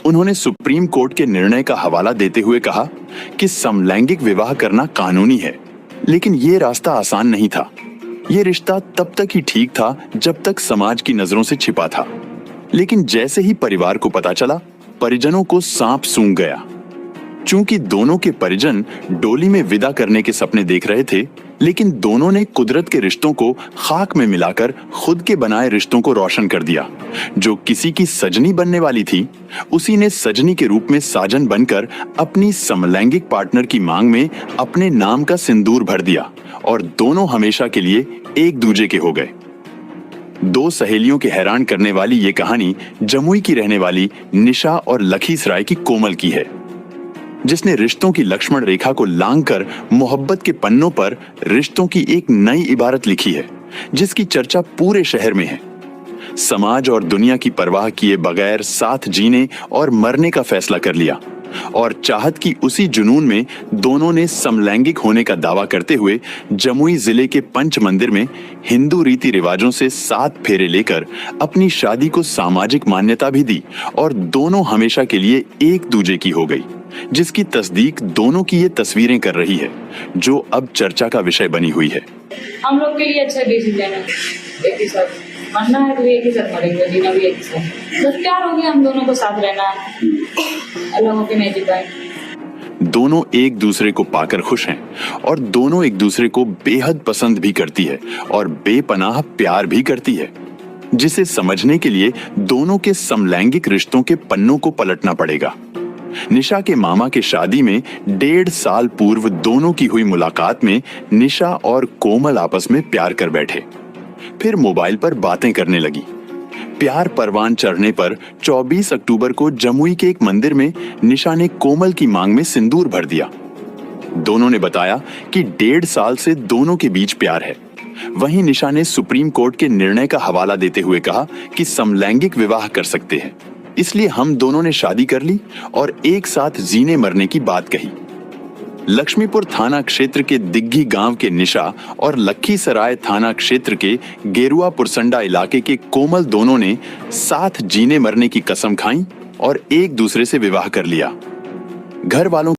उन्होंने supreme court के निर्णय का हवाला देते हुए कहा कि समलैंगिक विवाह करना कानूनी है, लेकिन ये रास्ता आसान नहीं था। ये रिश्ता तब तक ही ठीक था जब तक समाज की नजरों से छिपा था, लेकिन जैसे ही परिवार को पता चला, परिजनों को सांप सूंघ गया। चूंकि दोनों के परिजन डोली में विदा करने के सपने देख रहे थे, लेकिन दोनों ने कुदरत के रिश्तों को खाक में मिलाकर खुद के बनाए रिश्तों को रोशन कर दिया। जो किसी की सजनी बनने वाली थी, उसी ने सजनी के रूप में साजन बनकर अपनी समलैंगिक पार्टनर की मांग में अपने नाम का सिंदूर भर दिया और दोनों हमेशा के लिए एक दूजे के हो गए। दो सहेलियों के हैरान करने वाली ये कहानी जमुई की रहने वाली निशा और लखीसराय की कोमल की है, जिसने रिश्तों की लक्ष्मण रेखा को लांघकर मोहब्बत के पन्नों पर रिश्तों की एक नई इबारत लिखी है, जिसकी चर्चा पूरे शहर में है। समाज और दुनिया की परवाह किए बगैर साथ जीने और मरने का फैसला कर लिया और चाहत की उसी जुनून में दोनों ने समलैंगिक होने का दावा करते हुए जमुई जिले के पंच मंदिर में हिंदू रीति रिवाजों से 7 फेरे लेकर अपनी शादी को सामाजिक मान्यता भी दी और दोनों हमेशा के लिए एक दूजे की हो गई, जिसकी तस्दीक दोनों की ये तस्वीरें कर रही है, जो अब चर्चा का विषय बनी हुई है। हम लोग के लिए अच्छा डिसीजन है, एक ही साथ मरना है तो एक ही साथ मरेंगे, जीना भी एक ही साथ। बस प्यार हो गया, हम दोनों को साथ रहना है, अलग होके नहीं जी पाए। दोनों एक दूसरे को पाकर खुश हैं और दोनों एक दूसरे को बेहद पसंद भी करती है और बेपनाह प्यार भी करती है, जिसे समझने के लिए दोनों के समलैंगिक रिश्तों के पन्नों को पलटना पड़ेगा। निशा के मामा के शादी में 1.5 साल पूर्व दोनों की हुई मुलाकात में निशा और कोमल आपस में प्यार कर बैठे, फिर मोबाइल पर बातें करने लगी। प्यार परवान चढ़ने पर 24 अक्टूबर को जमुई के एक मंदिर में निशा ने कोमल की मांग में सिंदूर भर दिया। दोनों ने बताया कि 1.5 साल से दोनों के बीच प्यार है। वहीं निशा ने सुप्रीम कोर्ट के निर्णय का हवाला देते हुए कहा कि समलैंगिक विवाह कर सकते हैं, इसलिए हम दोनों ने शादी कर ली और एक साथ जीने मरने की बात कही। लक्ष्मीपुर थाना क्षेत्र के दिग्घी गांव के निशा और लखीसराय थाना क्षेत्र के गेरुआ पुरसंडा इलाके के कोमल दोनों ने साथ जीने मरने की कसम खाई और एक दूसरे से विवाह कर लिया। घर वालों